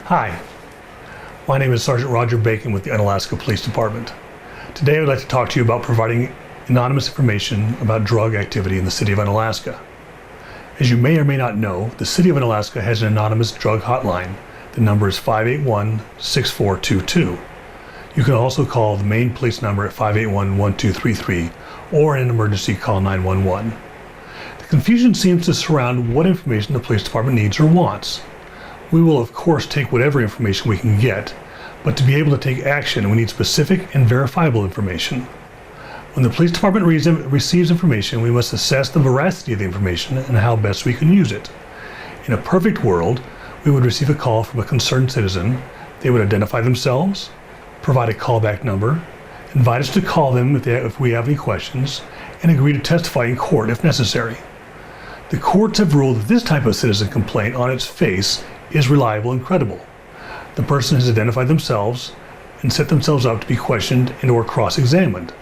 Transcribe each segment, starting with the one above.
Hi, my name is Sergeant Roger Bacon with the Unalaska Police Department. Today I would like to talk to you about providing anonymous information about drug activity in the city of Unalaska. As you may or may not know, the city of Unalaska has an anonymous drug hotline. The number is 581-6422. You can also call the main police number at 581-1233 or in an emergency call 911. The confusion seems to surround what information the police department needs or wants. We will of course take whatever information we can get, but to be able to take action we need specific and verifiable information. When the police department receives information, we must assess the veracity of the information and how best we can use it. In a perfect world, we would receive a call from a concerned citizen. They would identify themselves, provide a callback number, invite us to call them if we have any questions, and agree to testify in court if necessary. The courts have ruled that this type of citizen complaint on its face is reliable and credible. The person has identified themselves and set themselves up to be questioned and or cross-examined.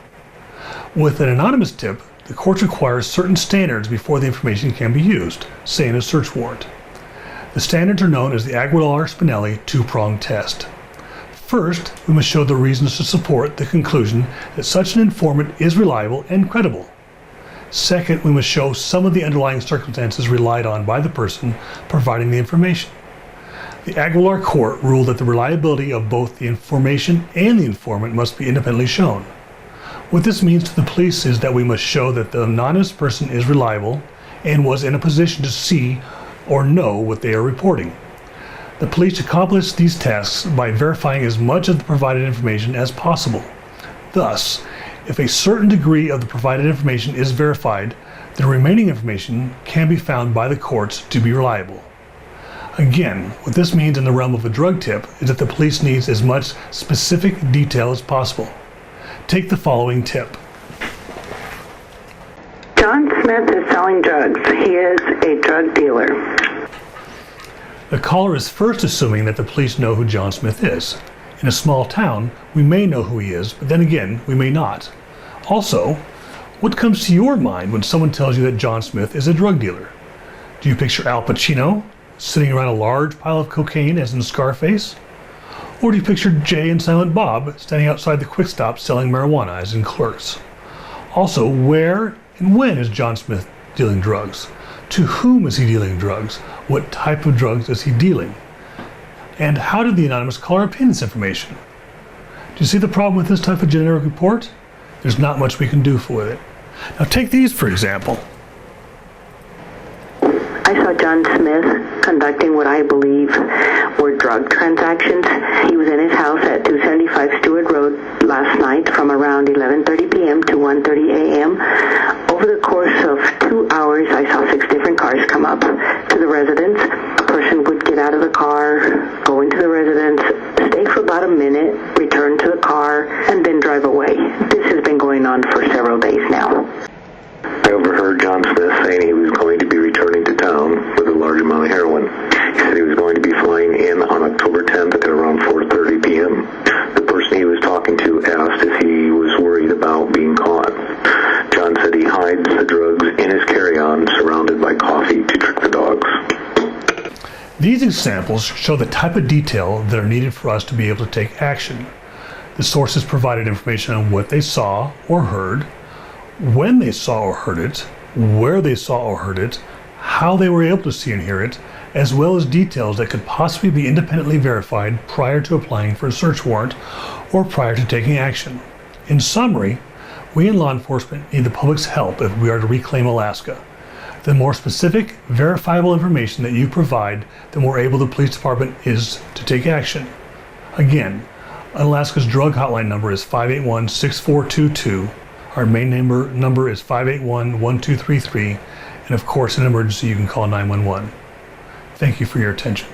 With an anonymous tip, the courts require certain standards before the information can be used, say in a search warrant. The standards are known as the Aguilar-Spinelli two-pronged test. First, we must show the reasons to support the conclusion that such an informant is reliable and credible. Second, we must show some of the underlying circumstances relied on by the person providing the information. The Aguilar court ruled that the reliability of both the information and the informant must be independently shown. What this means to the police is that we must show that the anonymous person is reliable and was in a position to see or know what they are reporting. The police accomplish these tasks by verifying as much of the provided information as possible. Thus, if a certain degree of the provided information is verified, the remaining information can be found by the courts to be reliable. Again, what this means in the realm of a drug tip is that the police needs as much specific detail as possible. Take the following tip. John Smith is selling drugs. He is a drug dealer. The caller is first assuming that the police know who John Smith is. In a small town, we may know who he is, but then again, we may not. Also, what comes to your mind when someone tells you that John Smith is a drug dealer? Do you picture Al Pacino sitting around a large pile of cocaine as in Scarface? Or do you picture Jay and Silent Bob standing outside the Quick Stop selling marijuana as in Clerks? Also, where and when is John Smith dealing drugs? To whom is he dealing drugs? What type of drugs is he dealing? And how did the anonymous caller obtain this information? Do you see the problem with this type of generic report? There's not much we can do with it. Now take these for example. I saw John Smith conducting what I believe were drug transactions. He was in his house at 275 Stewart Road last night from around 11:30 p.m. to 1:30 a.m. Over the course of 2 hours, I saw 6 different cars come up to the residence. A person would get out of the car, go into the residence, stay for about a minute, return to the car, and then drive away. This has been going on for several days now. I overheard John Smith saying he was going to be returning to town with a large amount of heroin. He said he was going to be flying in on October 10th at around 4:30 p.m. The person he was talking to asked if he was worried about being caught. John said he hides the drugs in his carry-on surrounded by coffee to trick the dogs. These examples show the type of detail that are needed for us to be able to take action. The sources provided information on what they saw or heard, when they saw or heard it, where they saw or heard it, how they were able to see and hear it, as well as details that could possibly be independently verified prior to applying for a search warrant or prior to taking action. In summary, we in law enforcement need the public's help if we are to reclaim Alaska. The more specific, verifiable information that you provide, the more able the police department is to take action. Again, Unalaska's drug hotline number is 581-6422. Our main number is 581-1233, and of course in an emergency you can call 911. Thank you for your attention.